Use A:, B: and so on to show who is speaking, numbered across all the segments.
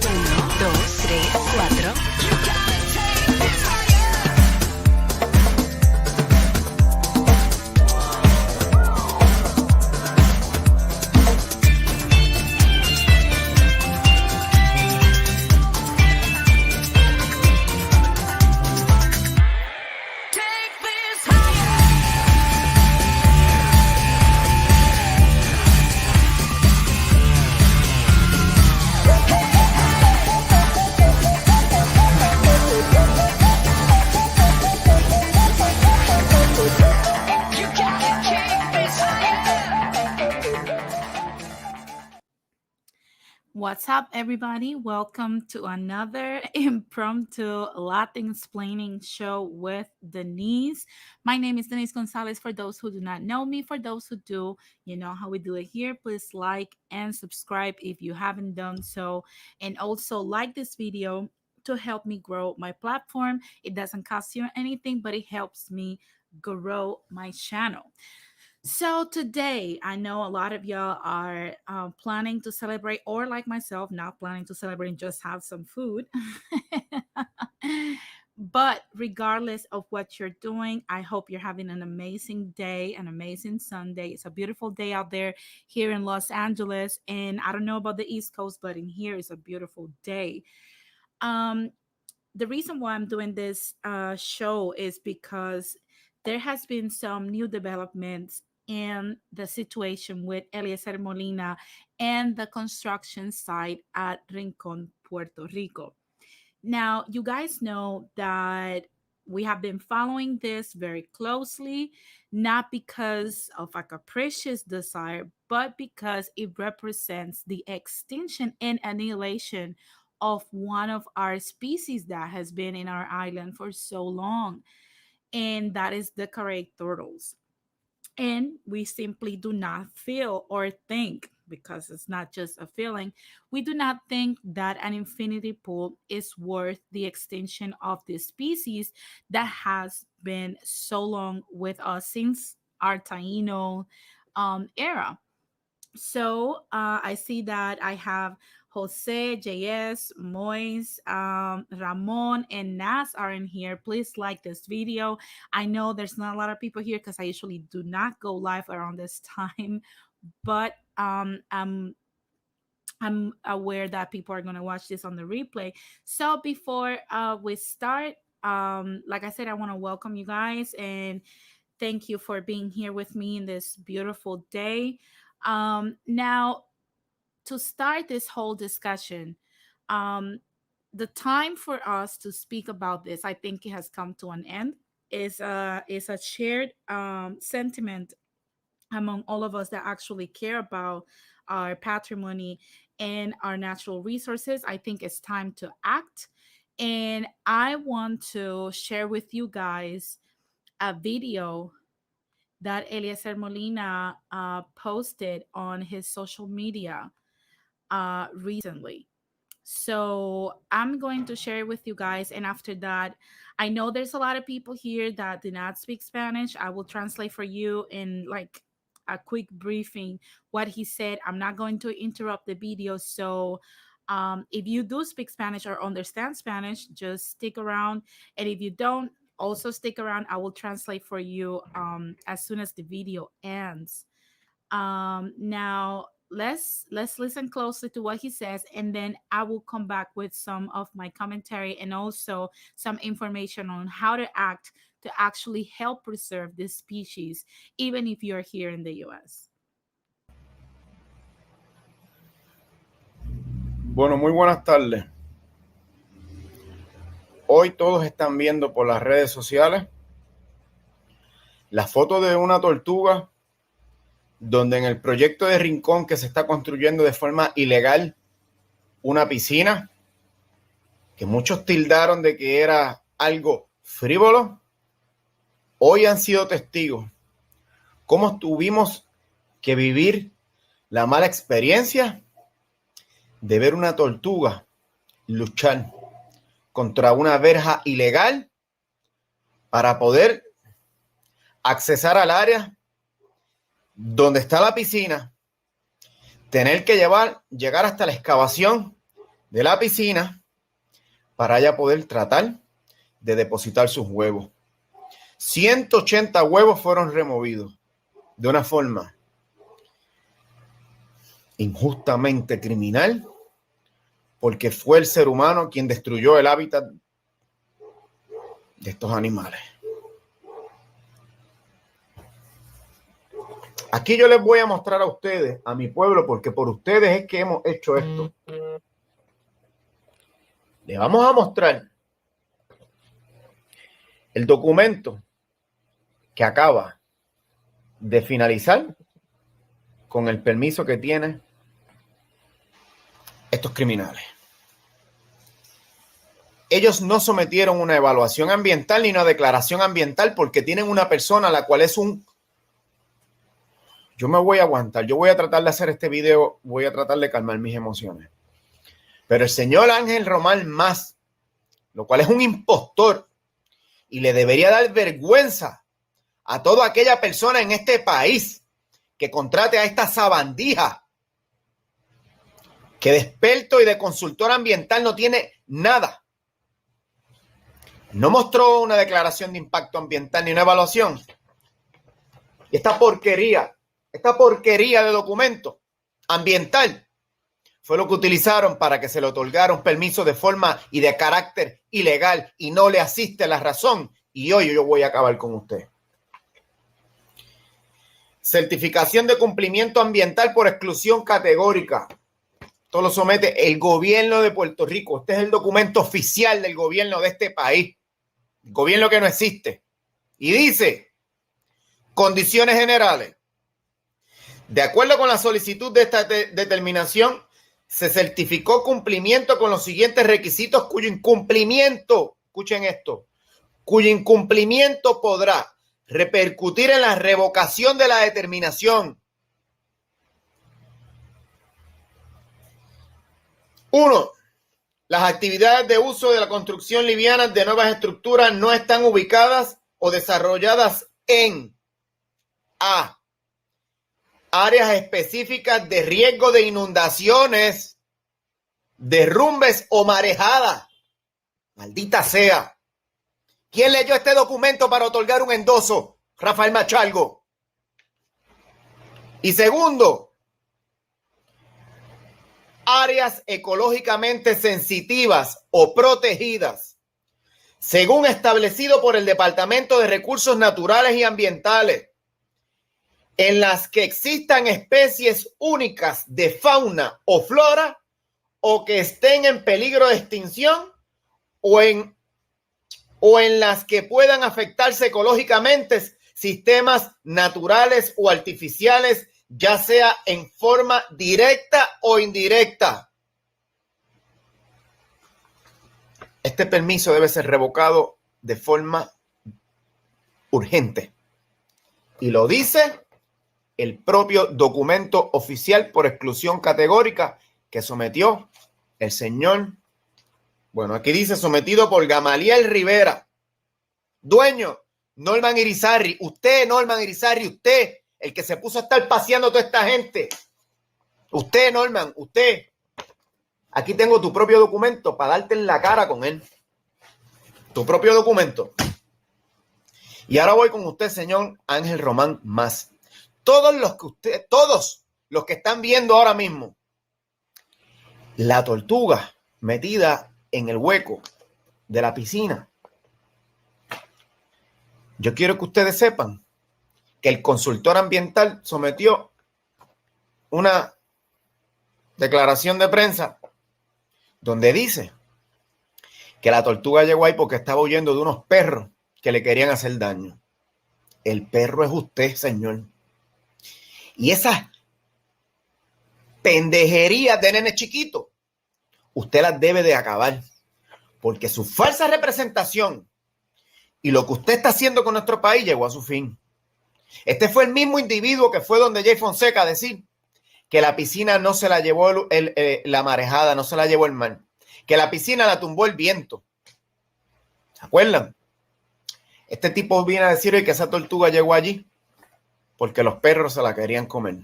A: Uno, dos, tres, cuatro. What's up, everybody? Welcome to another impromptu Latin explaining show with Denise. My name is Denise Gonzalez. For those who do not know me, for those who do, you know how we do it here. Please like and subscribe if you haven't done so. And also like this video to help me grow my platform. It doesn't cost you anything, but it helps me grow my channel. So today, I know a lot of y'all are planning to celebrate, or like myself, not planning to celebrate and just have some food. But regardless of what you're doing, I hope you're having an amazing day, an amazing Sunday. It's a beautiful day out there here in Los Angeles. And I don't know about the East Coast, but in here it's a beautiful day. Um, the reason why I'm doing this show is because there has been some new developments in the situation with Eliezer Molina and the construction site at Rincon, Puerto Rico. Now, you guys know that we have been following this very closely, not because of a capricious desire, but because it represents the extinction and annihilation of one of our species that has been in our island for so long, and that is the correct turtles. And we simply do not feel or think, because it's not just a feeling, we do not think that an infinity pool is worth the extinction of this species that has been so long with us since our Taino era. So I see that I have Jose, JS, Moise, Ramon, and Nas are in here. Please like this video. I know there's not a lot of people here because I usually do not go live around this time, but I'm aware that people are going to watch this on the replay. So before we start, like I said, I want to welcome you guys, and Thank you for being here with me in this beautiful day. Now, to start this whole discussion, um, the time for us to speak about this, I think it has come to an end. Is a shared sentiment among all of us that actually care about our patrimony and our natural resources. I think it's time to act. And I want to share with you guys a video that Eliezer Molina posted on his social media recently. So I'm going to share it with you guys. And after that, I know there's a lot of people here that do not speak Spanish. I will translate for you in like a quick briefing what he said. I'm not going to interrupt the video. So if you do speak Spanish or understand Spanish, just stick around. And if you don't, also stick around. I will translate for you as soon as the video ends. Now let's listen closely to what he says, and then I will come back with some of my commentary and also some information on how to act to actually help preserve this species, even if you're here in the US.
B: Bueno, muy buenas tardes. Hoy todos están viendo por las redes sociales la foto de una tortuga donde en el proyecto de Rincón que se está construyendo de forma ilegal una piscina que muchos tildaron de que era algo frívolo, hoy han sido testigos cómo tuvimos que vivir la mala experiencia de ver una tortuga luchar contra una verja ilegal para poder accesar al área donde está la piscina, tener que llegar hasta la excavación de la piscina para ya poder tratar de depositar sus huevos. 180 huevos fueron removidos de una forma injustamente criminal, porque fue el ser humano quien destruyó el hábitat de estos animales. Aquí yo les voy a mostrar a ustedes, a mi pueblo, porque por ustedes es que hemos hecho esto. Les vamos a mostrar el documento que acaba de finalizar con el permiso que tienen estos criminales. Ellos no sometieron una evaluación ambiental ni una declaración ambiental porque tienen una persona la cual es un... Yo me voy a aguantar, yo voy a tratar de hacer este video, voy a tratar de calmar mis emociones. Pero el señor Ángel Román Más, lo cual es un impostor y le debería dar vergüenza a toda aquella persona en este país que contrate a esta sabandija que de experto y de consultor ambiental no tiene nada. No mostró una declaración de impacto ambiental ni una evaluación. Y esta porquería de documento ambiental fue lo que utilizaron para que se le otorgara un permiso de forma y de carácter ilegal y no le asiste la razón. Y hoy yo voy a acabar con usted. Certificación de cumplimiento ambiental por exclusión categórica. Esto lo somete el gobierno de Puerto Rico. Este es el documento oficial del gobierno de este país. El gobierno que no existe. Y dice, condiciones generales. De acuerdo con la solicitud de esta determinación, se certificó cumplimiento con los siguientes requisitos cuyo incumplimiento, escuchen esto, cuyo incumplimiento podrá repercutir en la revocación de la determinación. 1. Las actividades de uso de la construcción liviana de nuevas estructuras no están ubicadas o desarrolladas en A. Áreas específicas de riesgo de inundaciones, derrumbes o marejadas. Maldita sea. ¿Quién leyó este documento para otorgar un endoso? Rafael Machalgo. Y segundo, áreas ecológicamente sensitivas o protegidas según establecido por el Departamento de Recursos Naturales y Ambientales, en las que existan especies únicas de fauna o flora o que estén en peligro de extinción o en las que puedan afectarse ecológicamente sistemas naturales o artificiales, ya sea en forma directa o indirecta. Este permiso debe ser revocado de forma urgente. Y lo dice el propio documento oficial por exclusión categórica que sometió el señor, bueno, aquí dice sometido por Gamaliel Rivera, dueño Norman Irizarry. Usted, Norman Irizarry, usted, el que se puso a estar paseando a toda esta gente. Usted, Norman, usted. Aquí tengo tu propio documento para darte en la cara con él. Tu propio documento. Y ahora voy con usted, señor Ángel Román Más. Todos los que están viendo ahora mismo la tortuga metida en el hueco de la piscina, yo quiero que ustedes sepan que el consultor ambiental sometió una declaración de prensa donde dice que la tortuga llegó ahí porque estaba huyendo de unos perros que le querían hacer daño. El perro es usted, señor. Y esas pendejerías de nene chiquito, usted las debe de acabar. Porque su falsa representación y lo que usted está haciendo con nuestro país llegó a su fin. Este fue el mismo individuo que fue donde Jay Fonseca a decir que la piscina no se la llevó la marejada, no se la llevó el mar. Que la piscina la tumbó el viento. ¿Se acuerdan? Este tipo viene a decir hoy que esa tortuga llegó allí porque los perros se la querían comer.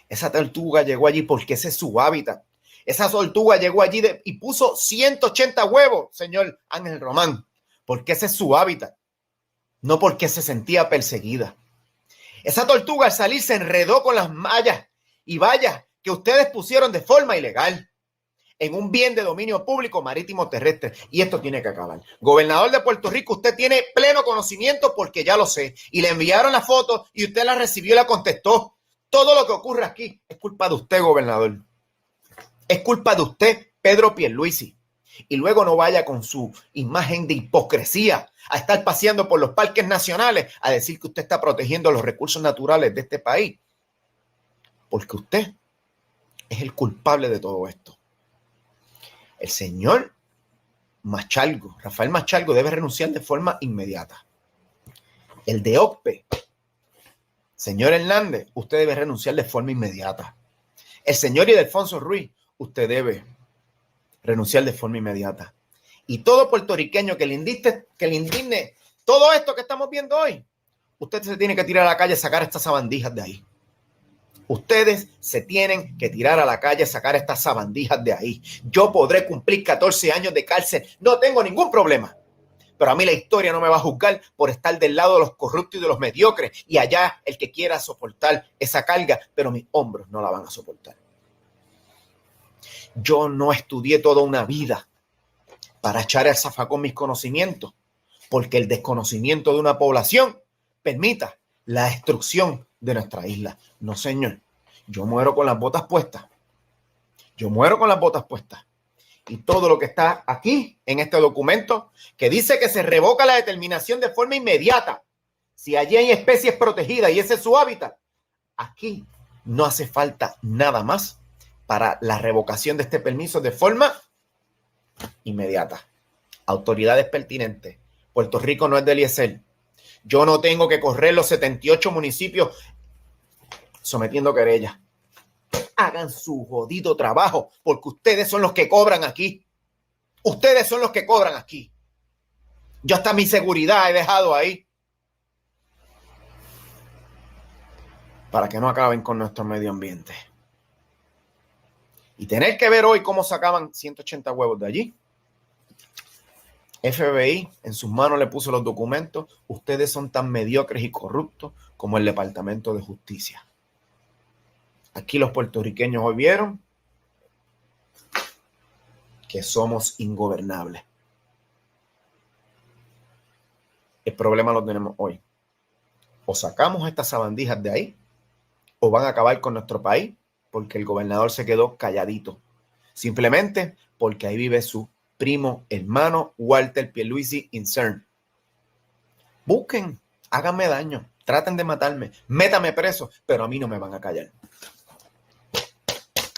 B: Esa tortuga llegó allí porque ese es su hábitat. Esa tortuga llegó allí y puso 180 huevos, señor Ángel Román, porque ese es su hábitat, no porque se sentía perseguida. Esa tortuga al salir se enredó con las mallas y vallas que ustedes pusieron de forma ilegal en un bien de dominio público marítimo terrestre. Y esto tiene que acabar. Gobernador de Puerto Rico, usted tiene pleno conocimiento porque ya lo sé. Y le enviaron la foto y usted la recibió y la contestó. Todo lo que ocurre aquí es culpa de usted, gobernador. Es culpa de usted, Pedro Pierluisi. Y luego no vaya con su imagen de hipocresía a estar paseando por los parques nacionales a decir que usted está protegiendo los recursos naturales de este país. Porque usted es el culpable de todo esto. El señor Machalgo, Rafael Machalgo, debe renunciar de forma inmediata. El de OCPE, señor Hernández, usted debe renunciar de forma inmediata. El señor Ildefonso Ruiz, usted debe renunciar de forma inmediata. Y todo puertorriqueño que le indigne todo esto que estamos viendo hoy, usted se tiene que tirar a la calle y sacar estas sabandijas de ahí. Ustedes se tienen que tirar a la calle y sacar estas sabandijas de ahí. Yo podré cumplir 14 años de cárcel, no tengo ningún problema. Pero a mí la historia no me va a juzgar por estar del lado de los corruptos y de los mediocres. Y allá el que quiera soportar esa carga, pero mis hombros no la van a soportar. Yo no estudié toda una vida para echar el zafacón mis conocimientos, porque el desconocimiento de una población permita la destrucción de nuestra isla. No, señor. Yo muero con las botas puestas. Yo muero con las botas puestas. Y todo lo que está aquí en este documento que dice que se revoca la determinación de forma inmediata si allí hay especies protegidas y ese es su hábitat, aquí no hace falta nada más para la revocación de este permiso de forma inmediata. Autoridades pertinentes. Puerto Rico no es de Eliezer. Yo no tengo que correr los 78 municipios sometiendo querellas. Hagan su jodido trabajo, porque ustedes son los que cobran aquí. Ustedes son los que cobran aquí. Yo hasta mi seguridad he dejado ahí para que no acaben con nuestro medio ambiente. Y tener que ver hoy cómo sacaban 180 huevos de allí. FBI en sus manos le puso los documentos. Ustedes son tan mediocres y corruptos como el Departamento de Justicia. Aquí los puertorriqueños hoy vieron que somos ingobernables. El problema lo tenemos hoy. O sacamos estas sabandijas de ahí, o van a acabar con nuestro país, porque el gobernador se quedó calladito. Simplemente porque ahí vive su primo hermano Walter Pierluisi Incern. Busquen, háganme daño, traten de matarme, métame preso, pero a mí no me van a callar.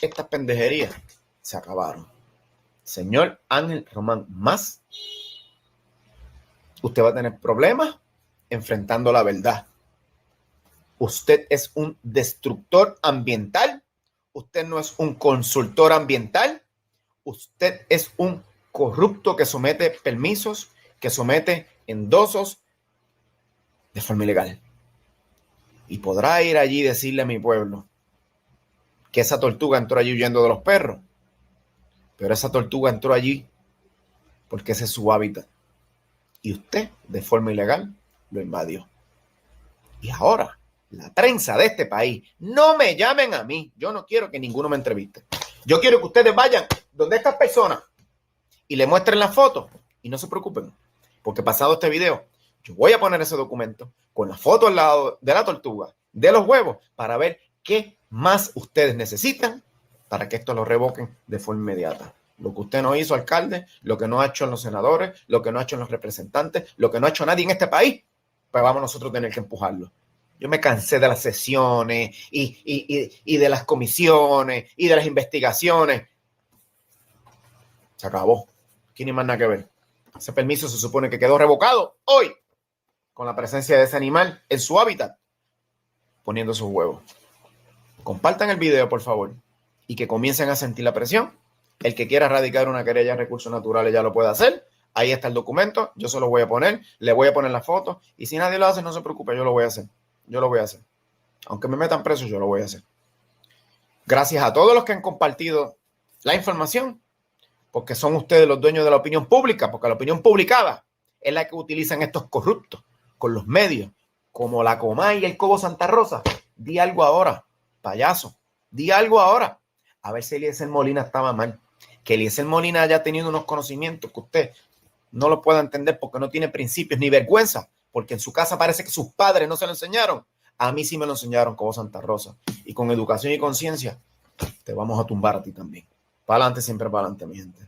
B: Estas pendejerías se acabaron. Señor Ángel Román Más, usted va a tener problemas enfrentando la verdad. Usted es un destructor ambiental. Usted no es un consultor ambiental. Usted es un corrupto que somete permisos, que somete endosos de forma ilegal. Y podrá ir allí y decirle a mi pueblo que esa tortuga entró allí huyendo de los perros. Pero esa tortuga entró allí porque ese es su hábitat. Y usted, de forma ilegal, lo invadió. Y ahora, la prensa de este país, no me llamen a mí. Yo no quiero que ninguno me entreviste. Yo quiero que ustedes vayan donde estas personas y le muestren la foto. Y no se preocupen, porque pasado este video, yo voy a poner ese documento con la foto al lado de la tortuga, de los huevos, para ver qué más ustedes necesitan para que esto lo revoquen de forma inmediata. Lo que usted no hizo, alcalde, lo que no ha hecho en los senadores, lo que no ha hecho en los representantes, lo que no ha hecho nadie en este país, pues vamos nosotros a tener que empujarlo. Yo me cansé de las sesiones y de las comisiones y de las investigaciones. Se acabó. Aquí ni más nada que ver. Ese permiso se supone que quedó revocado hoy con la presencia de ese animal en su hábitat, poniendo sus huevos. Compartan el video, por favor, y que comiencen a sentir la presión. El que quiera radicar una querella en recursos naturales ya lo puede hacer. Ahí está el documento, yo se lo voy a poner, le voy a poner la foto, y si nadie lo hace, no se preocupe, yo lo voy a hacer. Yo lo voy a hacer. Aunque me metan preso, yo lo voy a hacer. Gracias a todos los que han compartido la información, porque son ustedes los dueños de la opinión pública, porque la opinión publicada es la que utilizan estos corruptos con los medios, como la Comay y el Cobo Santa Rosa. Di algo ahora, payaso, di algo ahora. A ver si Eliezer Molina estaba mal. Que Eliezer Molina haya tenido unos conocimientos que usted no lo pueda entender porque no tiene principios ni vergüenza, porque en su casa parece que sus padres no se lo enseñaron. A mí sí me lo enseñaron, Cobo Santa Rosa. Y con educación y conciencia, te vamos a tumbar a ti también. Para adelante, siempre para adelante, mi gente.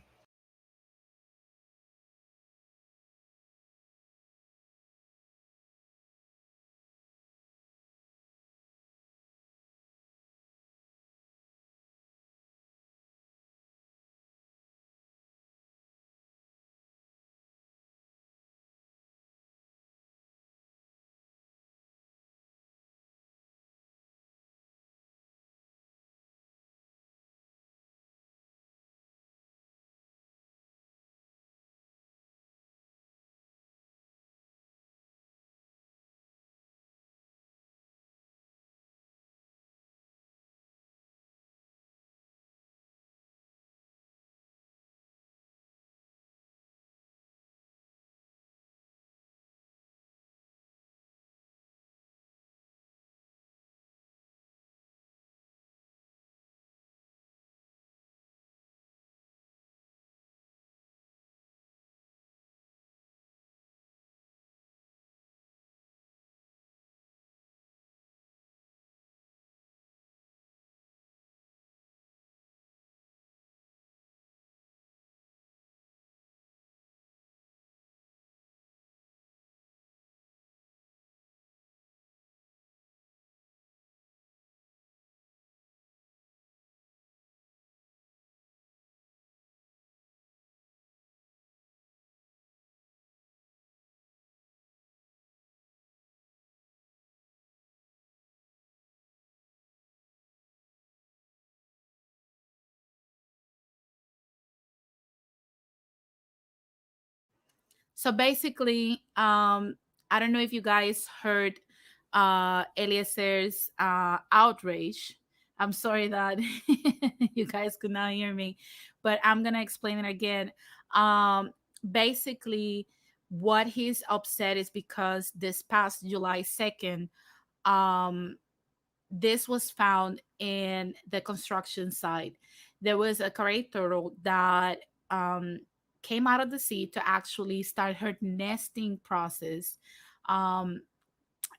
A: So basically, I don't know if you guys heard Eliezer's outrage. I'm sorry that you guys could not hear me, but I'm gonna explain it again. Um, Basically, what he's upset is because this past July 2nd, um, this was found in the construction site. There was a gray turtle that um, came out of the sea to actually start her nesting process. Um,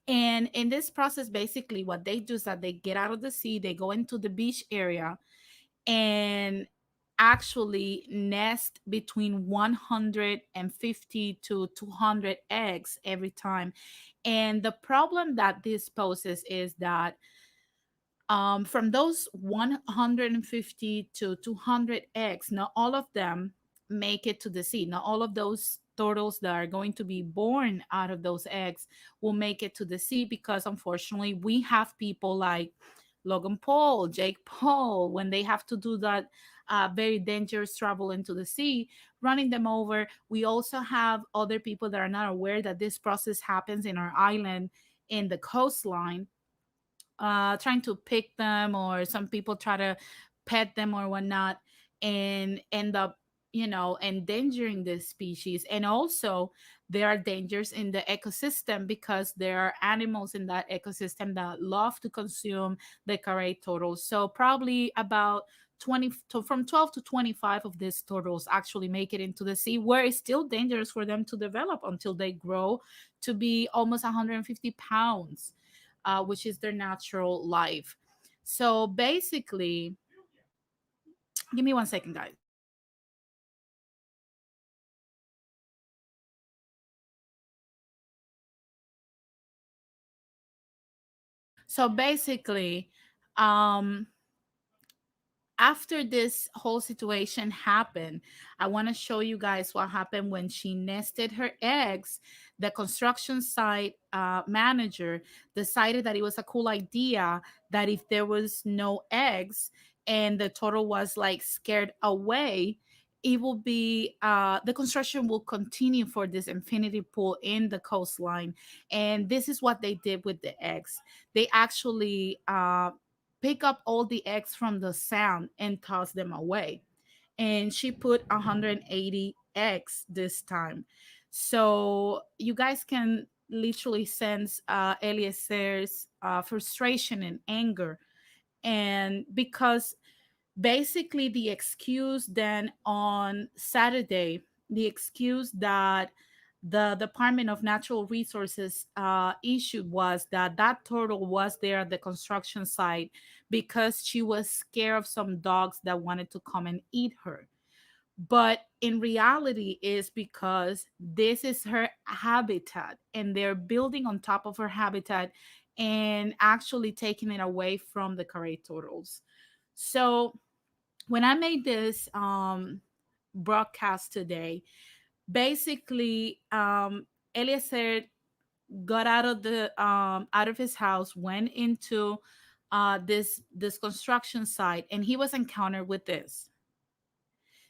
A: and in this process, basically, what they do is that they get out of the sea, they go into the beach area, and actually nest between 150 to 200 eggs every time. And the problem that this poses is that from those 150 to 200 eggs, not all of them make it to the sea. Not all of those turtles that are going to be born out of those eggs will make it to the sea, because unfortunately we have people like Logan Paul, Jake Paul, when they have to do that very dangerous travel into the sea, running them over. We also have other people that are not aware that this process happens in our island, in the coastline, trying to pick them, or some people try to pet them or whatnot, and end up, endangering this species. And also, there are dangers in the ecosystem, because there are animals in that ecosystem that love to consume the carey turtles. So probably about 20 to, from 12 to 25 of these turtles actually make it into the sea, where it's still dangerous for them to develop until they grow to be almost 150 pounds, which is their natural life. So basically, give me 1 second, guys. So basically, um, after this whole situation happened, I want to show you guys what happened when she nested her eggs. The construction site manager decided that it was a cool idea, that if there was no eggs and the turtle was like scared away, it will be the construction will continue for this infinity pool in the coastline. And this is what they did with the eggs. They actually pick up all the eggs from the sand and toss them away. And she put 180 eggs this time. So you guys can literally sense Eliezer's frustration and anger. And because basically the excuse then on Saturday, the excuse that the Department of Natural Resources issued was that that turtle was there at the construction site because she was scared of some dogs that wanted to come and eat her. But in reality is because this is her habitat, and they're building on top of her habitat and actually taking it away from the carey turtles. So when I made this broadcast today, basically, Eliezer got out of the out of his house, went into this construction site, and he was encountered with this,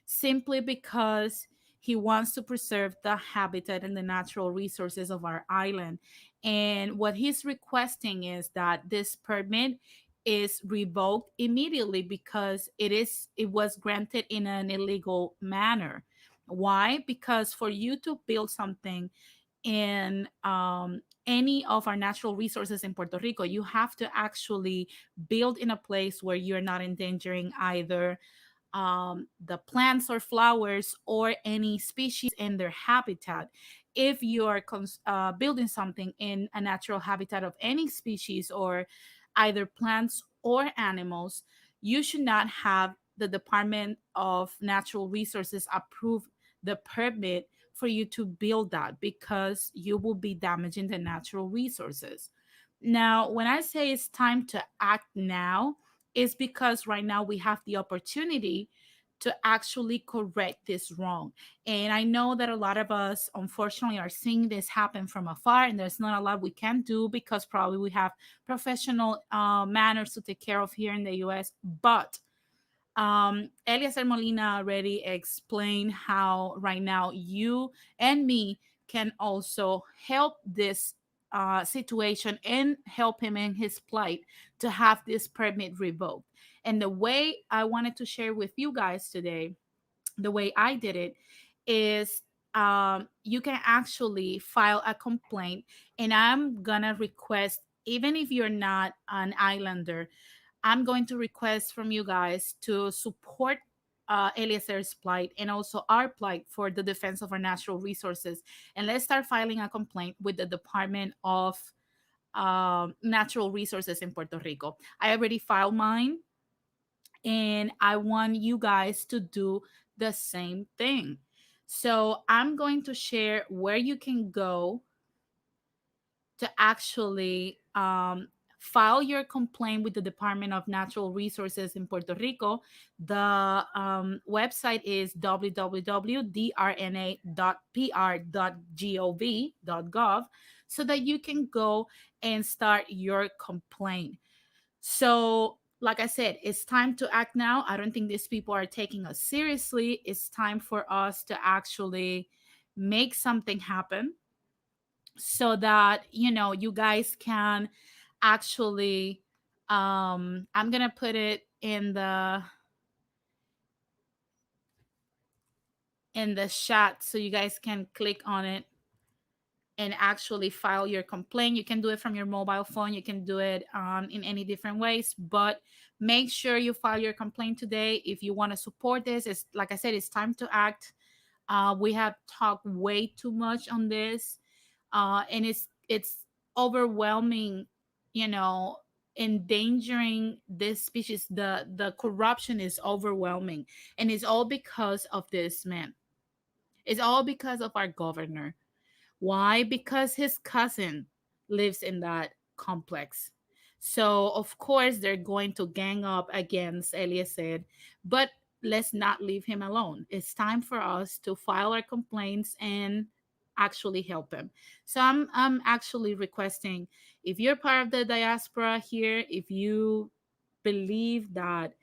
A: simply because he wants to preserve the habitat and the natural resources of our island. And what he's requesting is that this permit is revoked immediately, because it was granted in an illegal manner. Why? Because for you to build something in any of our natural resources in Puerto Rico, you have to actually build in a place where you're not endangering either the plants or flowers or any species in their habitat. If you are building something in a natural habitat of any species, or either plants or animals, you should not have the Department of Natural Resources approve the permit for you to build that, because you will be damaging the natural resources. Now, when I say it's time to act now, is because right now we have the opportunity to actually correct this wrong. And I know that a lot of us, unfortunately, are seeing this happen from afar, and there's not a lot we can do, because probably we have professional manners to take care of here in the US. But Eliezer Molina already explained how right now you and me can also help this situation and help him in his plight to have this permit revoked. And the way I wanted to share with you guys today, the way I did it, is you can actually file a complaint, and I'm gonna request, even if you're not an islander, I'm going to request from you guys to support Eliezer's plight and also our plight for the defense of our natural resources. And let's start filing a complaint with the Department of Natural Resources in Puerto Rico. I already filed mine, and I want you guys to do the same thing. So I'm going to share where you can go to actually file your complaint with the Department of Natural Resources in Puerto Rico. The website is www.drna.pr.gov so that you can go and start your complaint. So, like I said, it's time to act now. I don't think these people are taking us seriously. It's time for us to actually make something happen so that you guys can actually I'm going to put it in the chat so you guys can click on it and actually file your complaint. You can do it from your mobile phone. You can do it in any different ways, but make sure you file your complaint today if you want to support this. It's like I said, it's time to act. We have talked way too much on this, and it's overwhelming, you know, endangering this species. The corruption is overwhelming, and it's all because of this man. It's all because of our governor. Why? Because his cousin lives in that complex. So, of course, they're going to gang up against Eliezer, but let's not leave him alone. It's time for us to file our complaints and actually help him. So, I'm actually requesting, if you're part of the diaspora here, if you believe that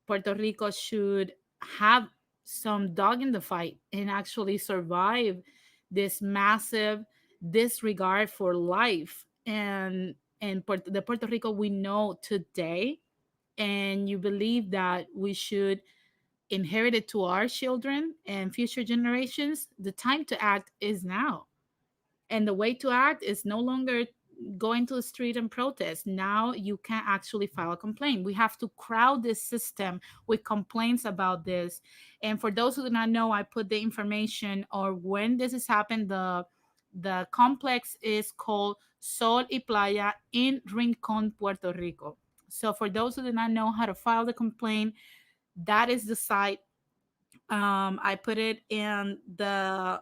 A: Puerto Rico should have some dog in the fight and actually survive this massive disregard for life the Puerto Rico we know today, and you believe that we should inherit it to our children and future generations, the time to act is now. And the way to act is no longer going to the street and protest. Now you can actually file a complaint. We have to crowd this system with complaints about this. And for those who do not know, I put the information or when this has happened. The complex is called Sol y Playa in Rincon, Puerto Rico. So for those who do not know how to file the complaint, that is the site. I put it in the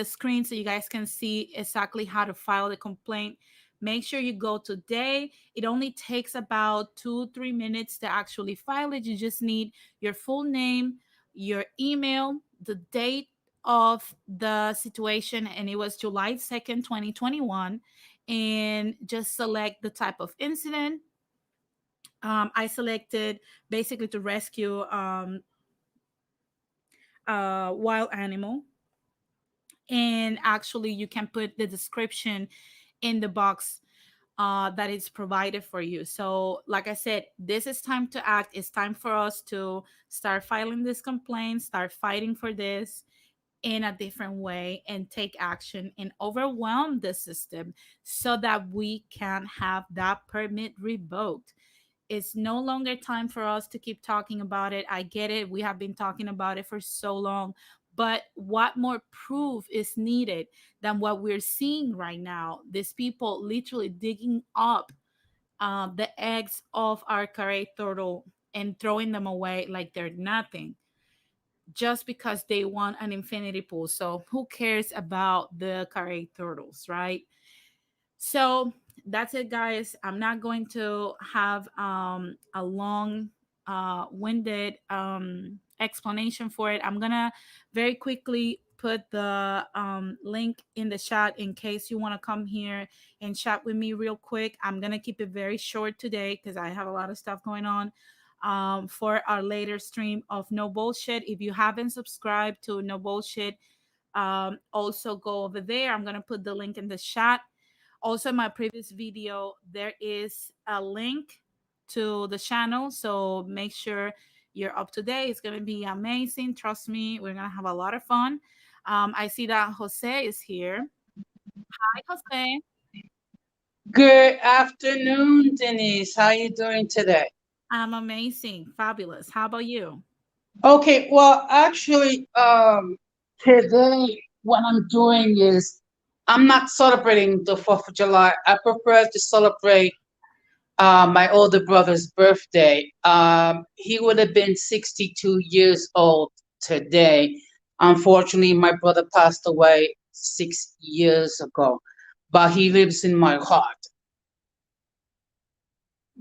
A: screen so you guys can see exactly how to file the complaint. Make sure you go today. It only takes about 2-3 minutes to actually file it. You just need your full name, your email, the date of the situation, and it was July 2nd, 2021. And just select the type of incident. I selected basically to rescue a wild animal, and actually you can put the description in the box that is provided for you. So like I said, this is time to act. It's time for us to start filing this complaint, start fighting for this in a different way, and take action and overwhelm the system so that we can have that permit revoked. It's no longer time for us to keep talking about it. I get it. We have been talking about it for so long. But what more proof is needed than what we're seeing right now? These people literally digging up the eggs of our carey turtle and throwing them away like they're nothing just because they want an infinity pool. So, who cares about the carey turtles, right? So that's it, guys. I'm not going to have a long winded explanation for it. I'm gonna very quickly put the link in the chat in case you want to come here and chat with me real quick. I'm gonna keep it very short today because I have a lot of stuff going on for our later stream of No Bullshit. If you haven't subscribed to No Bullshit, also go over there. I'm gonna put the link in the chat. Also, in my previous video, there is a link to the channel. So make sure you're up to date. It's going to be amazing. Trust me, we're going to have a lot of fun. I see that Jose is here. Hi, Jose.
C: Good afternoon, Denise. How you doing today?
A: I'm amazing, fabulous. How about you?
C: Okay, well, actually, today what I'm doing is I'm not celebrating the 4th of July. I prefer to celebrate my older brother's birthday. He would have been 62 years old today. Unfortunately, my brother passed away 6 years ago, but he lives in my heart.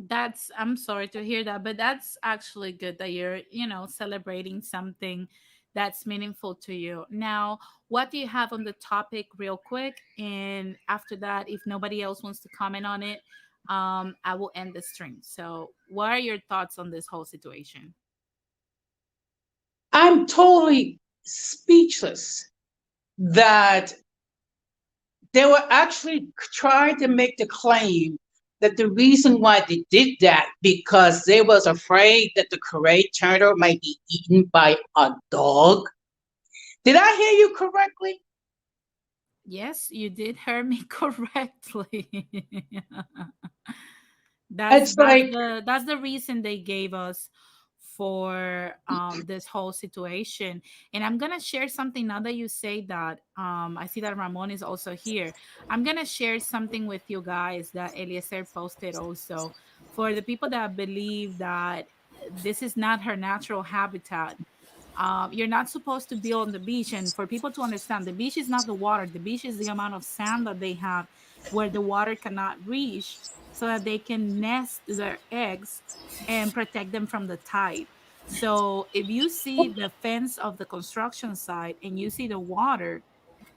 A: That's, I'm sorry to hear that, but that's actually good that you're, celebrating something that's meaningful to you. Now, what do you have on the topic real quick? And after that, if nobody else wants to comment on it, I will end the stream. So, what are your thoughts on this whole situation?
C: I'm totally speechless that they were actually trying to make the claim that the reason why they did that because they was afraid that the great turtle might be eaten by a dog. Did I hear you correctly?
A: Yes, you did hear me correctly. that's
C: It's
A: that's
C: like,
A: the reason they gave us for this whole situation. And I'm gonna share something now that you say that. I see that Ramon is also here. I'm gonna share something with you guys that Eliezer posted also for the people that believe that this is not her natural habitat. You're not supposed to be on the beach. And for people to understand, the beach is not the water. The beach is the amount of sand that they have where the water cannot reach so that they can nest their eggs and protect them from the tide. So if you see the fence of the construction site and you see the water,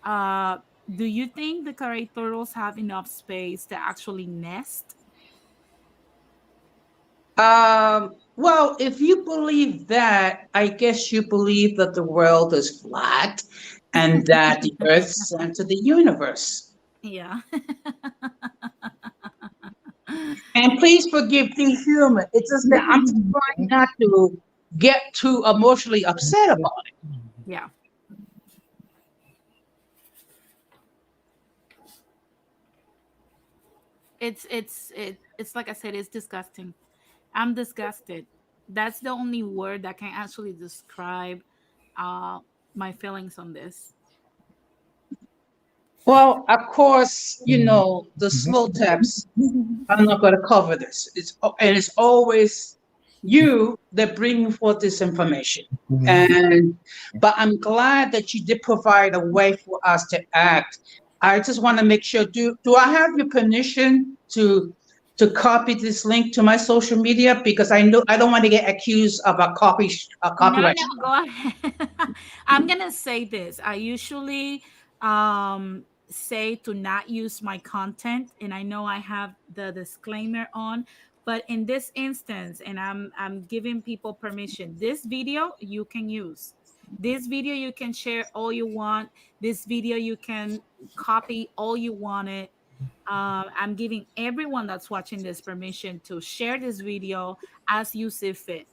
A: uh, do you think the carey turtles have enough space to actually nest?
C: well, if you believe that, I guess you believe that the world is flat and that the Earth's center of the universe.
A: Yeah.
C: And please forgive the humor. It's just that I'm just trying not to get too emotionally upset about it.
A: Yeah. It's like I said, it's disgusting. I'm disgusted. That's the only word that can actually describe uh my feelings on this.
C: Well, of course, the slow taps. I'm not going to cover this. And it's always you that bring forth this information. And but I'm glad that you did provide a way for us to act. I just want to make sure. Do I have your permission to copy this link to my social media because I know I don't want to get accused of a
A: No,
C: copyright
A: no,
C: strike.
A: go ahead. I'm gonna say this. I usually say to not use my content, and I know I have the disclaimer on, but in this instance, and I'm giving people permission. This video you can use. This video you can share all you want. This video you can copy all you want it. I'm giving everyone that's watching this permission to share this video as you see fit.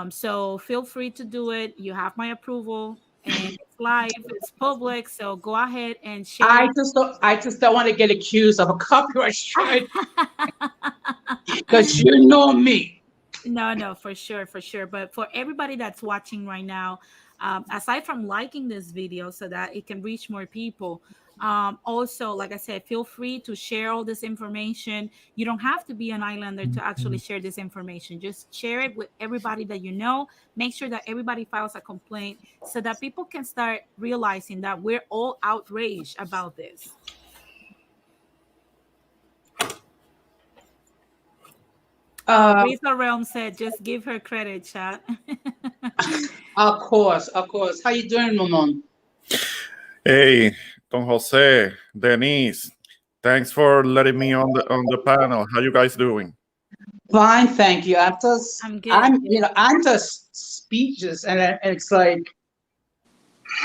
A: So feel free to do it. You have my approval, and it's live, it's public. So go ahead and share.
C: I just don't want to get accused of a copyright strike because you know me.
A: No, no, for sure, for sure. But for everybody that's watching right now, aside from liking this video so that it can reach more people, also, like I said, feel free to share all this information. You don't have to be an islander to actually share this information. Just share it with everybody that you know. Make sure that everybody files a complaint so that people can start realizing that we're all outraged about this.
C: Uh,
A: Risa Realm said, just give her credit, chat.
C: of course, of course. How you doing, Ramon?
D: Hey, Don Jose, Denise, thanks for letting me on the panel. How you guys doing?
C: Fine, thank you. I'm just,
A: I'm good.
C: I'm just speechless, and it's like,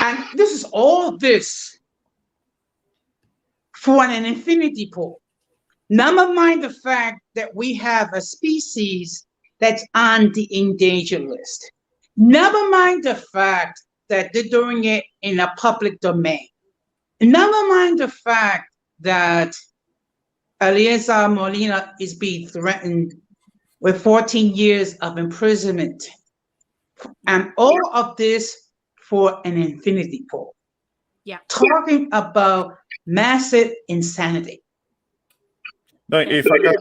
C: and this is all this for an infinity pool. Never mind the fact that we have a species that's on the endangered list. Never mind the fact that they're doing it in a public domain. Never mind the fact that Eliezer Molina is being threatened with 14 years of imprisonment. And all of this for an infinity pool.
A: Yeah.
C: Talking about massive insanity.
D: No, if I can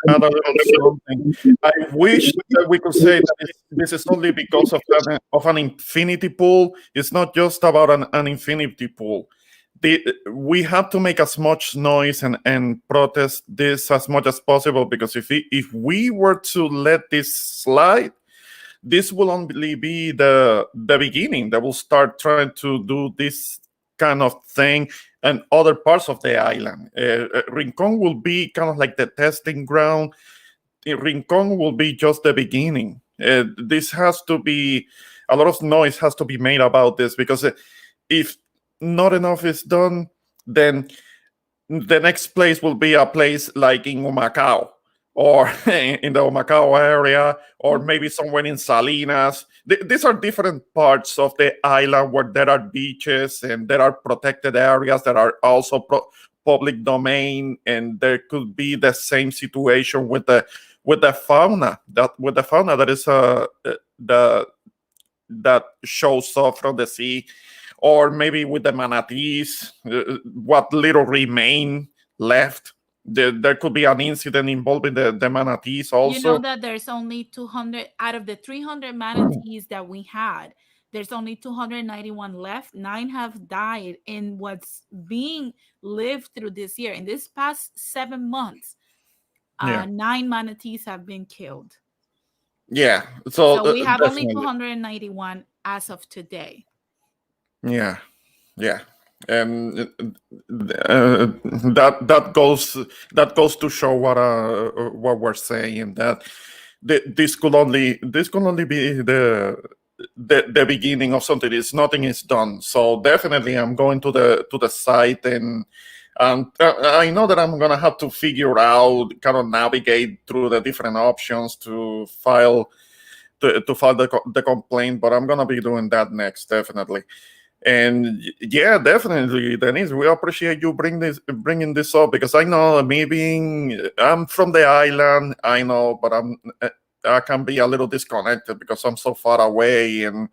D: add a little something, I wish that we could say that this is only because of an infinity pool. It's not just about an infinity pool. We have to make as much noise and protest this as much as possible, because if we were to let this slide, this will only be the beginning. They will start trying to do this kind of thing and other parts of the island. Rincon will be kind of like the testing ground. Rincon will be just the beginning. This has to be, a lot of noise has to be made about this, because if not enough is done, then the next place will be a place like in Humacao, or in the Humacao area, or maybe somewhere in Salinas. These are different parts of the island where there are beaches and there are protected areas that are also public domain, and there could be the same situation with the fauna that is the that shows up from the sea, or maybe with the manatees, what little remain left. There could be an incident involving the manatees
A: You know
D: also.
A: that there's only 200 out of the 300 manatees that we had. There's only 291 left. 9 have died in what's being lived through this year. In this past 7 months,
D: Yeah,
A: 9 manatees have been killed.
D: yeah. So
A: So we have only
D: definitely,
A: 291 as of today.
D: yeah, yeah. And that goes to show what we're saying, that this could only be the beginning of something. It's nothing is done. So definitely, I'm going to the site, and I know that I'm gonna have to figure out, kind of navigate through the different options to file the complaint. But I'm gonna be doing that next, definitely. And yeah, definitely, Denise, we appreciate you bringing this up, because I know, maybe I'm from the island, I know, but I can be a little disconnected because I'm so far away, and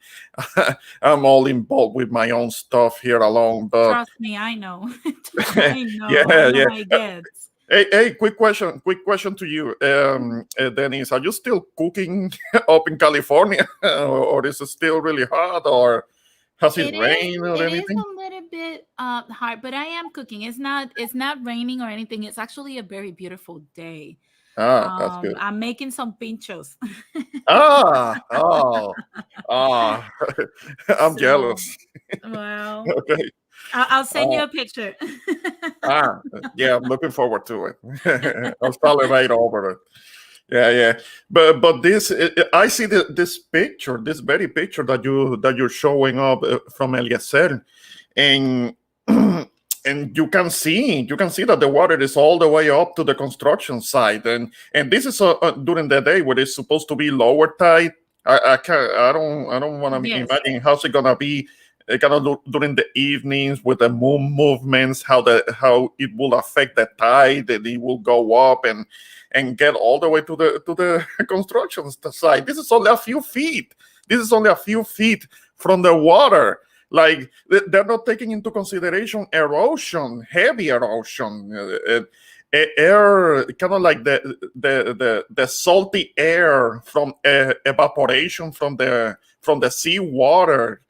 D: I'm all involved with my own stuff here alone. But
A: Trust me, I know. I know. I
D: yeah,
A: know
D: yeah.
A: how it gets.
D: Hey, quick question to you, Denise. Are you still cooking up in California, or is it still really hot, or has it
A: It is
D: rained or
A: it is
D: anything?
A: a little bit hard, but I am cooking. It's not raining or anything. It's actually a very beautiful day.
D: Ah, that's good.
A: I'm making some pinchos.
D: Ah, oh, ah, I'm
A: So,
D: jealous.
A: well,
D: Okay.
A: I'll send
D: Uh,
A: you a picture.
D: yeah, I'm looking forward to it. I'll salivate over it. Yeah, yeah. But this, I see this picture, this very picture that you're showing up from Eliezer, and and you can see that the water is all the way up to the construction site, and this is during the day where it's supposed to be lower tide. I don't want to
A: Yes.
D: imagine how's it gonna be, kind of during the evenings with the moon movements, how it will affect the tide, and it will go up and get all the way to the construction site. This is only a few feet. This is only a few feet from the water. Like, they're not taking into consideration erosion, heavy erosion, air, kind of like the salty air from evaporation from the seawater,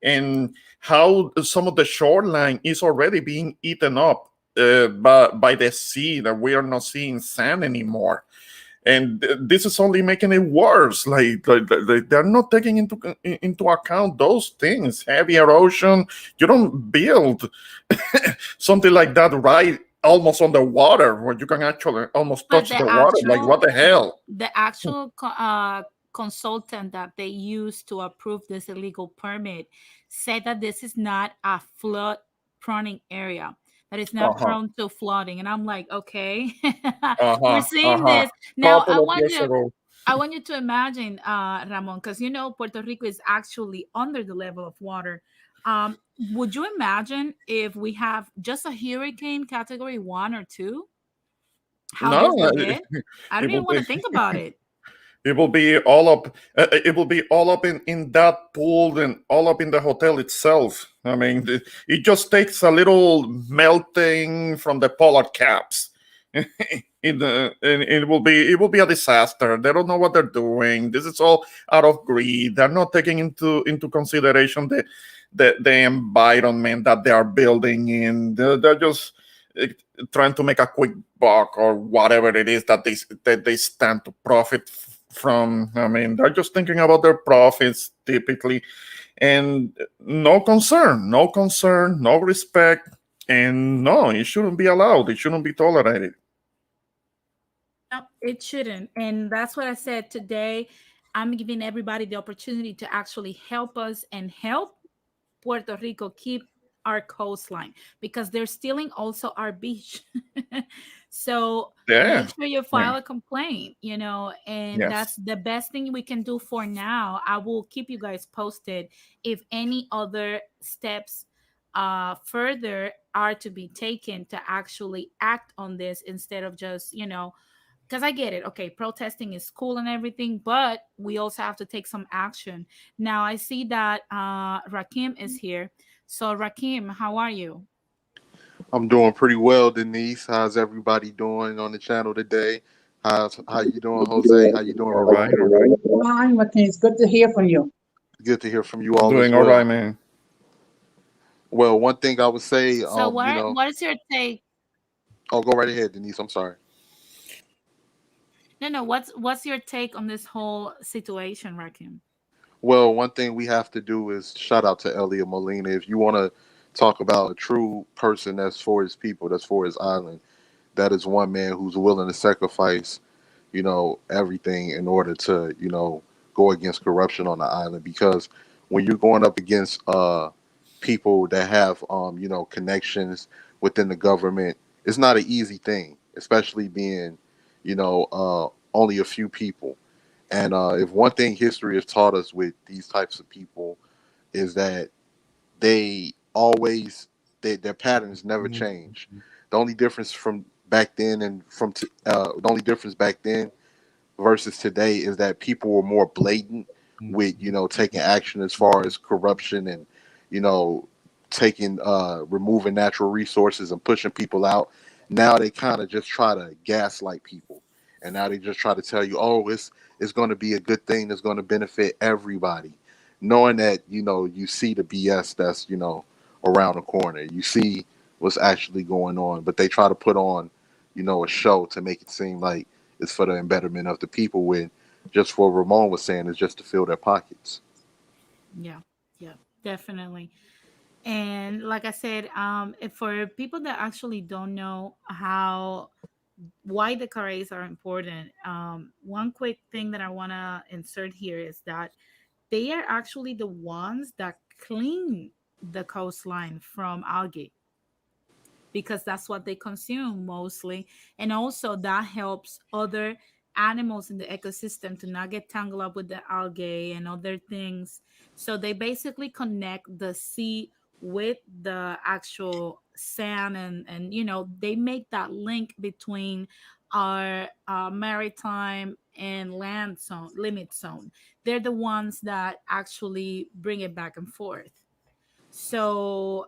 D: and how some of the shoreline is already being eaten up by the sea, that we are not seeing sand anymore. And this is only making it worse. Like they're not taking into account those things. Heavy erosion. You don't build something like that right almost on the water, where you can actually almost
A: But
D: touch the water. Like, what the hell?
A: the actual consultant that they used to approve this illegal permit said that this is not a flood prone area, that it's not
D: Uh-huh.
A: prone to flooding. And I'm like, okay, we're
D: Uh-huh.
A: seeing
D: Uh-huh.
A: this now.
D: Couple of years ago.
A: I want you to imagine, Ramon, because Puerto Rico is actually under the level of water. Would you imagine if we have just a hurricane category 1 or 2? How
D: No,
A: this will get. I don't
D: it will
A: even want
D: be
A: to think about it.
D: it will be all up. It will be all up in that pool and all up in the hotel itself. I mean, it just takes a little melting from the polar caps. And it will be a disaster. They don't know what they're doing. This is all out of greed. They're not taking into consideration the environment that they are building in. They're just uh, trying to make a quick buck or whatever it is that they stand to profit from. I mean, they're just thinking about their profits typically, and no concern, no respect, and no, it shouldn't be allowed. It shouldn't be tolerated.
A: No, it shouldn't. And that's what I said today. I'm giving everybody the opportunity to actually help us and help Puerto Rico keep our coastline because they're stealing also our beach. So make
D: Yeah,
A: sure you
D: yeah,
A: file a complaint, and that's
D: yes.
A: the best thing we can do for now. I will keep you guys posted if any other steps further are to be taken to actually act on this instead of just, because I get it. Okay, protesting is cool and everything, but we also have to take some action. Now I see that Rakim is here. So Rakim, how are you?
E: I'm doing pretty well, Denise. How's everybody doing on the channel today? How you doing, Jose? How you doing,
D: All
E: Ramon?
D: right.
C: Fine, Martin. It's good to hear from you.
E: Good to hear from you all as
D: Doing all right,
E: well.
D: man.
E: Well, one thing I would say,
A: So what is your take?
E: oh, go right ahead, Denise. I'm sorry.
A: No, no, what's your take on this whole situation, Rakim?
E: Well, one thing we have to do is shout out to Elliot Molina. If you want to talk about a true person that's for his people, that's for his island, that is one man who's willing to sacrifice, everything in order to, go against corruption on the island. Because when you're going up against people that have, connections within the government, it's not an easy thing, especially being, only a few people. And if one thing history has taught us with these types of people is that they always their patterns never change. The only difference from back then and the only difference back then versus today is that people were more blatant with taking action as far as corruption and you know taking removing natural resources and pushing people out. Now they kind of just try to gaslight people, and now they just try to tell you, oh, it's going to be a good thing that's going to benefit everybody, knowing that you see the BS that's around the corner. You see what's actually going on, but they try to put on a show to make it seem like it's for the betterment of the people. When just what Ramon was saying is just to fill their pockets.
A: Yeah, yeah, definitely. And like I said, for people that actually don't know how why the carets are important, one quick thing that I want to insert here is that they are actually the ones that clean the coastline from algae because that's what they consume mostly. And also, that helps other animals in the ecosystem to not get tangled up with the algae and other things. So they basically connect the sea with the actual sand, and they make that link between our maritime and land zone limit zone. They're the ones that actually bring it back and forth. So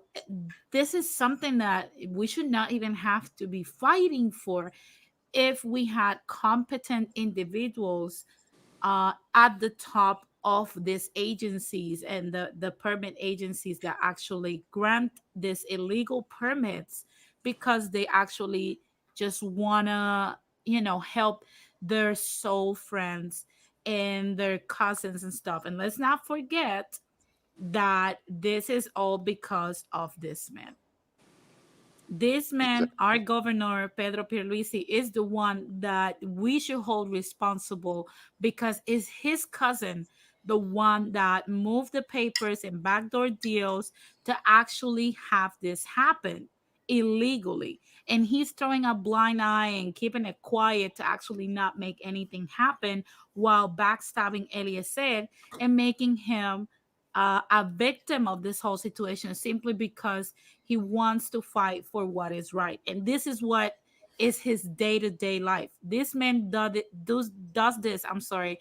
A: this is something that we should not even have to be fighting for if we had competent individuals at the top of these agencies and the permit agencies that actually grant these illegal permits because they actually just want to, help their soul friends and their cousins and stuff. And let's not forget that this is all because of this man. This man,
E: Exactly.
A: our governor, Pedro Pierluisi, is the one that we should hold responsible because it's his cousin, the one that moved the papers and backdoor deals to actually have this happen illegally. And he's throwing a blind eye and keeping it quiet to actually not make anything happen while backstabbing Eliezer and making him a victim of this whole situation simply because he wants to fight for what is right. And this is what is his day-to-day life. This man does this, I'm sorry,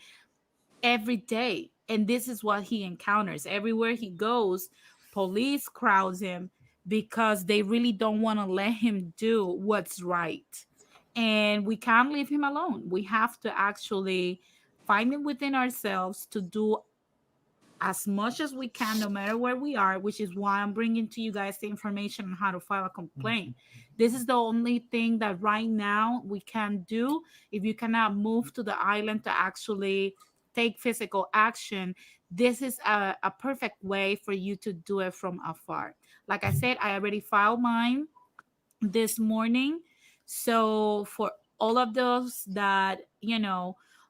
A: every day. And this is what he encounters. Everywhere he goes, police crowds him because they really don't want to let him do what's right. And we can't leave him alone. We have to actually find it within ourselves to do as much as we can, no matter where we are, which is why I'm bringing to you guys the information on how to file a complaint. This is the only thing that right now we can do. If you cannot move to the island to actually take physical action, this is a perfect way for you to do it from afar. Like I said, I already filed mine this morning. So for all of those that,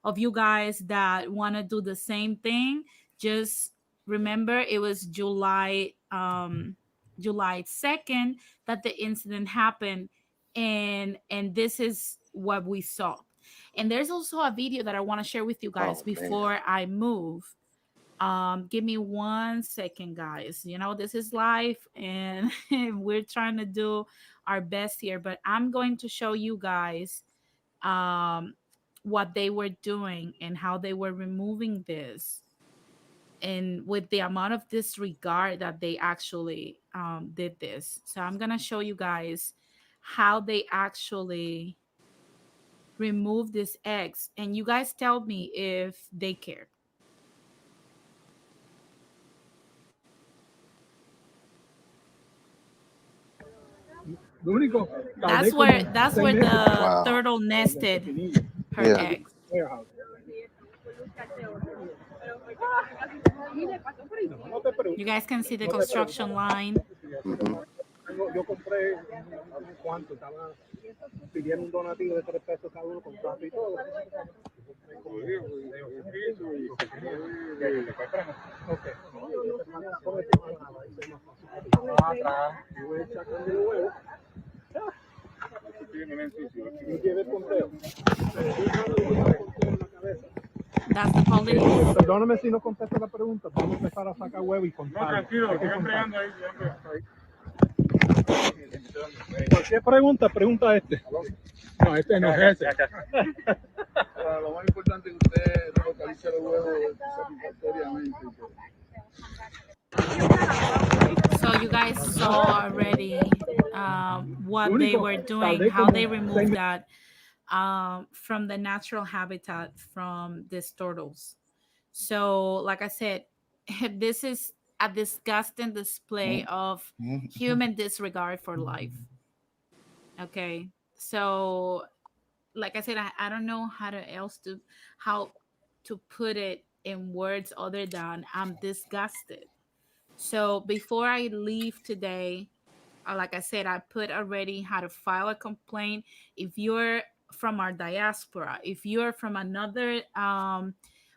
A: of you guys that want to do the same thing, just remember it was July 2nd that the incident happened, and this is what we saw. And there's also a video that I want to share with you guys
E: Oh man.
A: before I move. Give me 1 second, guys. This is life, and we're trying to do our best here, but I'm going to show you guys um what they were doing and how they were removing this, and with the amount of disregard that they actually did this. So I'm gonna show you guys how they actually remove these eggs, and you guys tell me if they care. That's where the
E: Wow.
A: turtle nested her
E: Yeah.
A: eggs. You guys can see the construction line.
E: Hmm.
A: That's the police.
F: Perdóname si no contesto la pregunta. Vamos a empezar a sacar huevo y contar. No, tranquilo, sigan pegando ahí. Cualquier pregunta, pregunta este. No, este no es ese. Lo más importante es que usted localice los huevos satisfactoriamente.
A: So you guys saw already what they were doing, how they removed that from the natural habitat from these turtles. So, like I said, this is a disgusting display of human disregard for life. Okay, so like I said, I don't know how to put it in words other than I'm disgusted. So before I leave today, like I said, I put already how to file a complaint. If you're from our diaspora, if you're from another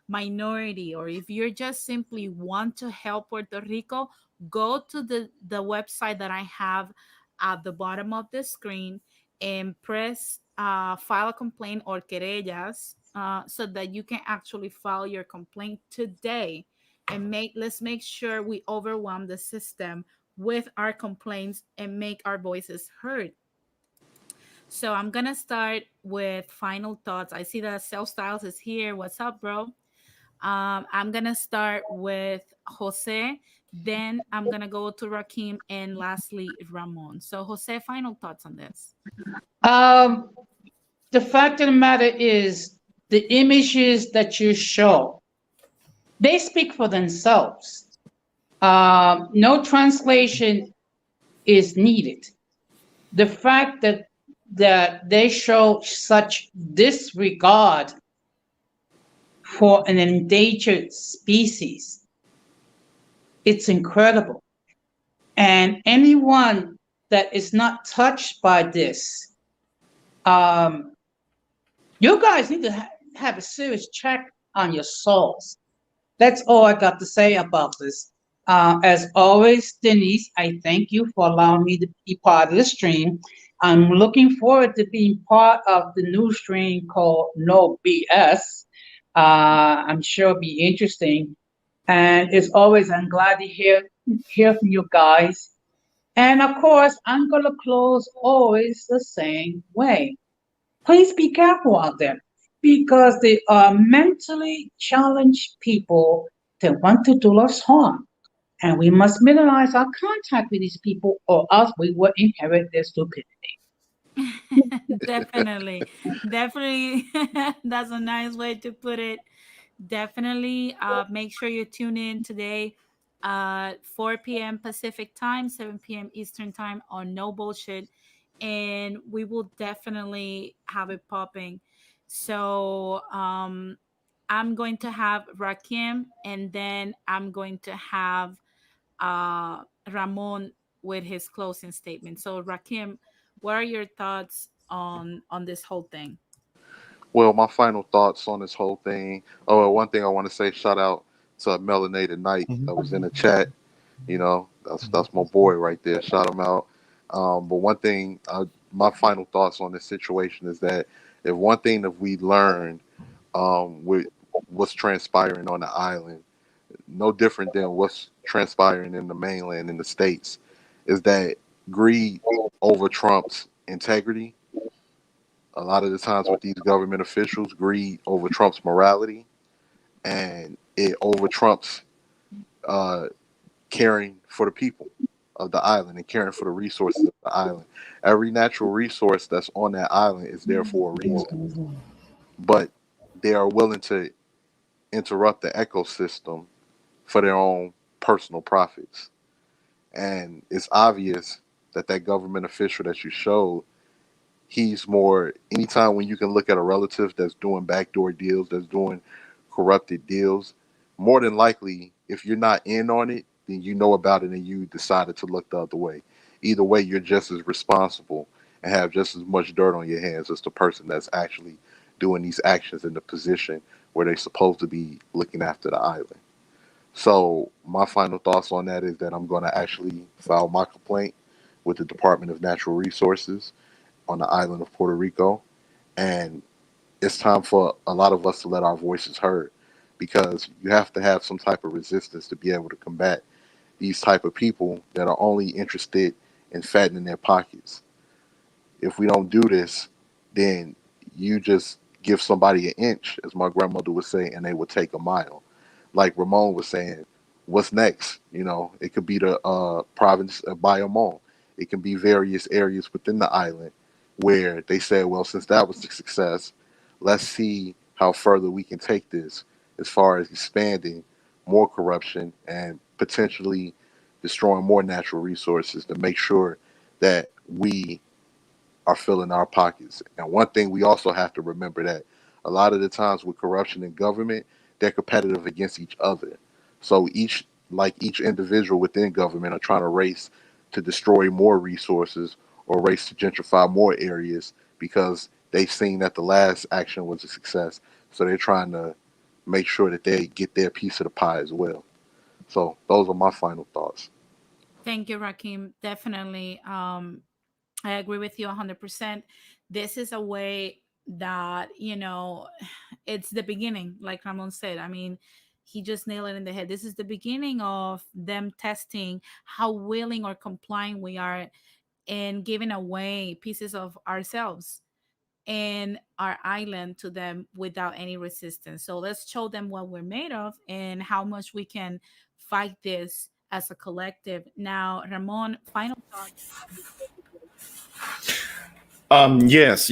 A: minority, or if you're just simply want to help Puerto Rico, go to the website that I have at the bottom of the screen and press file a complaint or querellas, so that you can actually file your complaint today, and let's make sure we overwhelm the system with our complaints and make our voices heard. So I'm gonna start with final thoughts. I see that Self Styles is here. What's up, bro? I'm gonna start with Jose, then I'm gonna go to Rakim, and lastly Ramon. So Jose, final thoughts on this.
C: Um, the fact of the matter is, the images that you show, they speak for themselves. No translation is needed. The fact that they show such disregard for an endangered species, it's incredible. And anyone that is not touched by this, you guys need to have a serious check on your souls. That's all I got to say about this. As always, Denise, I thank you for allowing me to be part of the stream. I'm looking forward to being part of the new stream called No BS. I'm sure it'll be interesting. And as always, I'm glad to hear from you guys. And of course, I'm going to close always the same way. Please be careful out there because they are mentally challenged people that want to do us harm. And we must minimize our contact with these people or else we will inherit their stupidity.
A: Definitely. Definitely. That's a nice way to put it. Definitely make sure you tune in today 4 p.m. Pacific time, 7 p.m. Eastern time on No Bullshit. And we will definitely have it popping. So I'm going to have Rakim and then I'm going to have Ramon with his closing statement. So Rakim, what are your thoughts on this whole thing?
E: Well, my final thoughts on this whole thing. Oh, well, one thing I want to say, shout out to Melanated Knight that was in the chat. That's my boy right there. Shout him out. But one thing, my final thoughts on this situation is that if one thing that we learned with what's transpiring on the island, no different than what's transpiring in the mainland in the states, is that greed over trumps integrity. A lot of the times with these government officials, greed over trumps morality, and it over trumps uh, caring for the people of the island and caring for the resources of the island. Every natural resource that's on that island is there for a reason, but they are willing to interrupt the ecosystem for their own personal profits. And it's obvious that that government official that you showed, he's more, anytime when you can look at a relative that's doing backdoor deals, that's doing corrupted deals, more than likely, if you're not in on it, then you know about it and you decided to look the other way. Either way, you're just as responsible and have just as much dirt on your hands as the person that's actually doing these actions in the position where they're supposed to be looking after the island. So my final thoughts on that is that I'm going to actually file my complaint with the Department of Natural Resources on the island of Puerto Rico, and it's time for a lot of us to let our voices heard because you have to have some type of resistance to be able to combat these type of people that are only interested in fattening their pockets. If we don't do this, then you just give somebody an inch, as my grandmother would say, and they would take a mile. Like Ramon was saying, what's next? It could be the province of Bayamon. It can be various areas within the island where they said, well, since that was a success, let's see how further we can take this as far as expanding more corruption and potentially destroying more natural resources to make sure that we are filling our pockets. And one thing we also have to remember that a lot of the times with corruption in government, they're competitive against each other. So each individual within government are trying to race to destroy more resources or race to gentrify more areas because they've seen that the last action was a success. So they're trying to make sure that they get their piece of the pie as well. So those are my final thoughts.
A: Thank you, Rakim. Definitely. I agree with you 100%. This is a way that, it's the beginning, like Ramon said. I mean, he just nailed it in the head. This is the beginning of them testing how willing or complying we are in giving away pieces of ourselves and our island to them without any resistance. So let's show them what we're made of and how much we can fight this as a collective. Now, Ramon, final thoughts before we go.
D: Yes.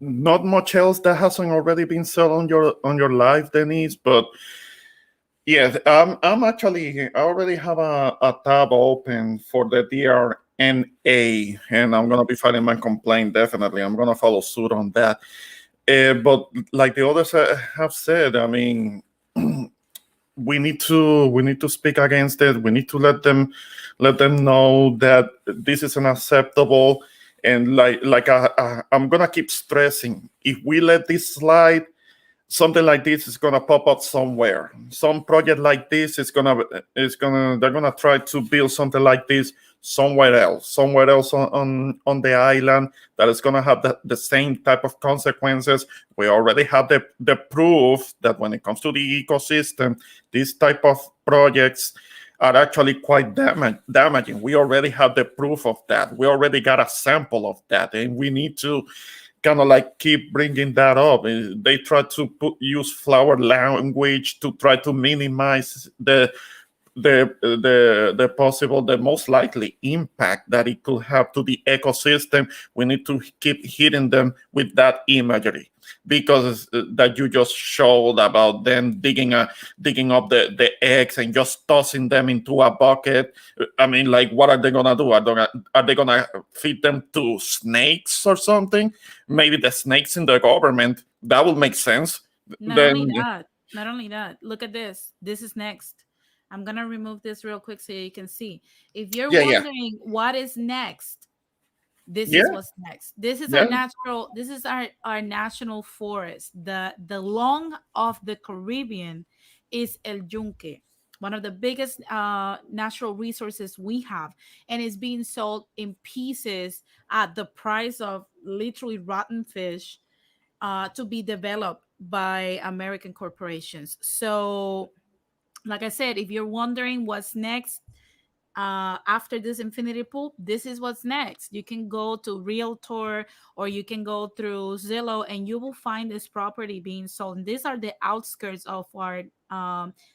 D: Not much else that hasn't already been said on your live, Denise. But yeah, I already have a tab open for the DRNA, and I'm gonna be filing my complaint. Definitely, I'm gonna follow suit on that. But like the others have said, I mean, we need to speak against it. We need to let them know that this is unacceptable. And I'm gonna keep stressing, if we let this slide, something like this is gonna pop up somewhere. Some project like this they're gonna try to build something like this somewhere else on the island that is gonna have the same type of consequences. We already have the proof that when it comes to the ecosystem, these type of projects are actually quite damaging. We already have the proof of that. We already got a sample of that, and we need to kind of like keep bringing that up. They try to use flower language to try to minimize the possible, the most likely impact that it could have to the ecosystem. We need to keep hitting them with that imagery, because that you just showed about them digging up the eggs and just tossing them into a bucket. I mean, like, what are they gonna do? Are they gonna feed them to snakes or something? Maybe the snakes in the government. That would make sense.
A: Not only
D: Then
A: that, not only that. Look at this. This is next. I'm gonna remove this real quick so you can see. If you're
D: yeah, yeah,
A: wondering what is next, this is
D: yeah,
A: what's next. This is our
D: yeah.
A: natural, this is our national forest. The long of the Caribbean is El Yunque, one of the biggest natural resources we have, and it's being sold in pieces at the price of literally rotten fish, to be developed by American corporations. So, like I said, if you're wondering what's next, after this infinity pool, this is what's next. You can go to Realtor, or you can go through Zillow, and you will find this property being sold. And these are the outskirts of our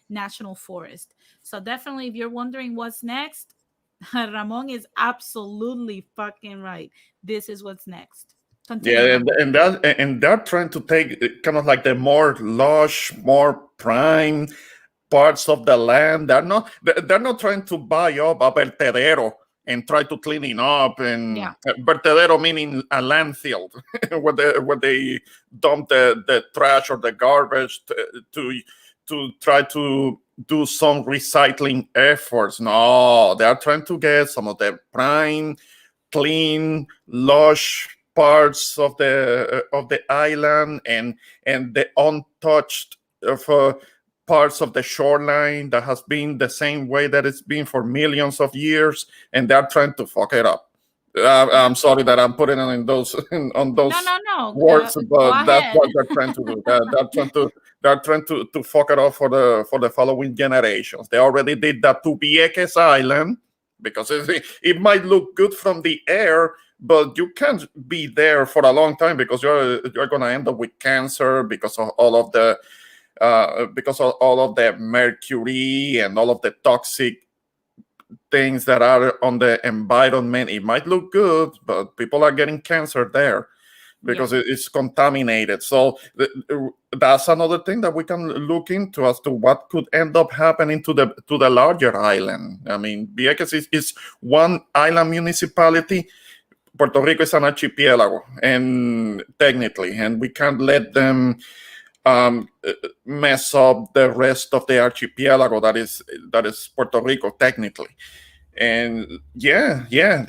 A: national forest. So definitely, if you're wondering what's next, Ramon is absolutely fucking right. This is what's next. Continue,
D: Yeah,
A: Ramon.
D: and they're trying to take kind of like the more lush, more prime parts of the land. They're not trying to buy up a vertedero and try to clean it up. And
A: Yeah.
D: vertedero meaning a landfill where they dump the trash or the garbage to try to do some recycling efforts. No, they are trying to get some of the prime, clean, lush parts of the island, and the untouched of parts of the shoreline that has been the same way that it's been for millions of years, and they're trying to fuck it up. I'm sorry that I'm putting it in those on
A: No,
D: those
A: no, no.
D: words,
A: Go
D: but that's
A: ahead.
D: what they're trying to do. They're trying to fuck it up for the following generations. They already did that to Vieques Island, because it might look good from the air, but you can't be there for a long time, because you're going to end up with cancer because of all of the mercury and all of the toxic things that are on the environment. It might look good, but people are getting cancer there
A: Yeah.
D: because it's contaminated. So that's another thing that we can look into as to what could end up happening to the larger island. I mean, Vieques is one island municipality. Puerto Rico is an archipelago, and technically, and we can't let them mess up the rest of the archipelago that is Puerto Rico technically. And yeah,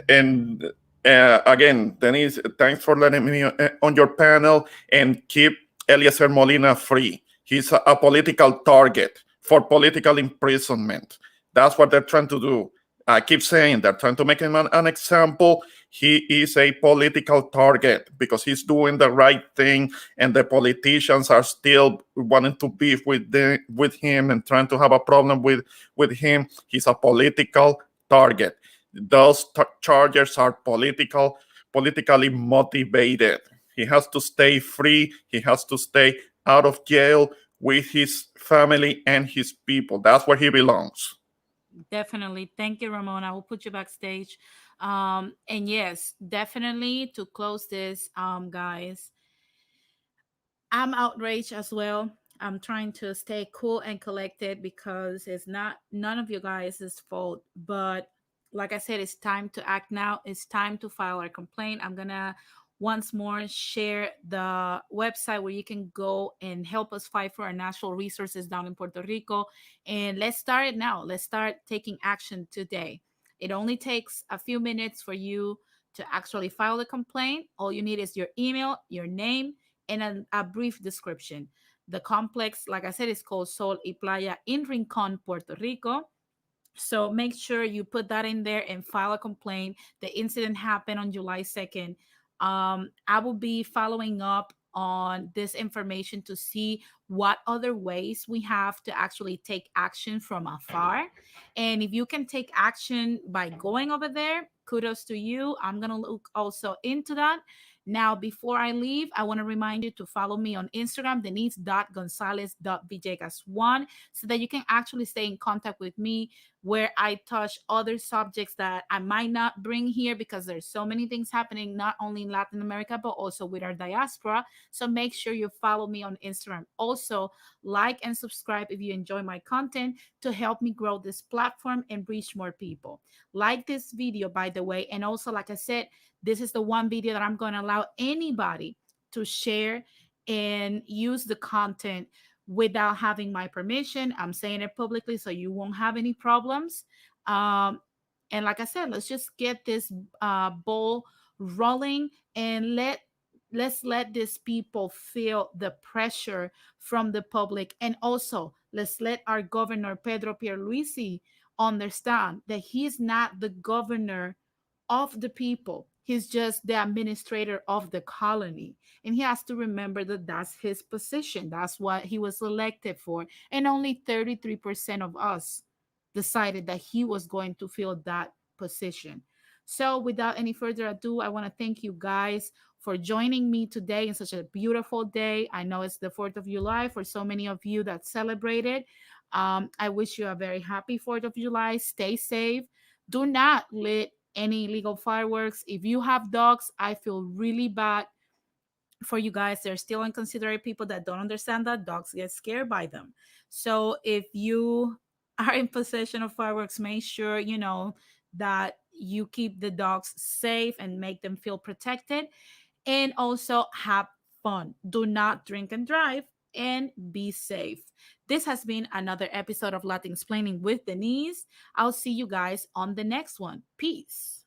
D: and again, Denise, thanks for letting me on your panel, and keep Eliezer Molina free. He's a political target for political imprisonment. That's what they're trying to do. I keep saying they're trying to make him an example. He is a political target because he's doing the right thing, and the politicians are still wanting to beef with him and trying to have a problem with him. He's a political target. Those charges are politically motivated. He has to stay free. He has to stay out of jail with his family and his people. That's where he belongs.
A: Definitely. Thank you, Ramon. I will put you backstage. And yes, definitely to close this, guys, I'm outraged as well. I'm trying to stay cool and collected because it's not none of you guys' fault. But like I said, it's time to act now. It's time to file our complaint. I'm gonna once more share the website where you can go and help us fight for our natural resources down in Puerto Rico. And let's start it now. Let's start taking action today. It only takes a few minutes for you to actually file the complaint. All you need is your email, your name, and a brief description. The complex, like I said, is called Sol y Playa in Rincon, Puerto Rico. So make sure you put that in there and file a complaint. The incident happened on July 2nd. I will be following up on this information to see what other ways we have to actually take action from afar. And if you can take action by going over there, kudos to you. I'm going to look also into that. Now, before I leave, I want to remind you to follow me on Instagram, denise.gonzalez.villegas1, so that you can actually stay in contact with me, where I touch other subjects that I might not bring here because there's so many things happening, not only in Latin America, but also with our diaspora. So make sure you follow me on Instagram. Also, like and subscribe if you enjoy my content to help me grow this platform and reach more people. Like this video, by the way. And also, like I said, this is the one video that I'm going to allow anybody to share and use the content without having my permission. I'm saying it publicly so you won't have any problems. And like I said, let's just get this ball rolling, and let's let these people feel the pressure from the public. And also, let's let our governor, Pedro Pierluisi, understand that he's not the governor of the people. He's just the administrator of the colony. And he has to remember that that's his position. That's what he was elected for. And only 33% of us decided that he was going to fill that position. So, without any further ado, I want to thank you guys for joining me today in such a beautiful day. I know it's the 4th of July for so many of you that celebrated. I wish you a very happy 4th of July. Stay safe. Do not lit any illegal fireworks. If you have dogs, I feel really bad for you guys. There's still inconsiderate people that don't understand that dogs get scared by them. So if you are in possession of fireworks, make sure you know that you keep the dogs safe and make them feel protected. And also have fun. Do not drink and drive, and be safe. This has been another episode of Latin Explaining with Denise. I'll see you guys on the next one. Peace.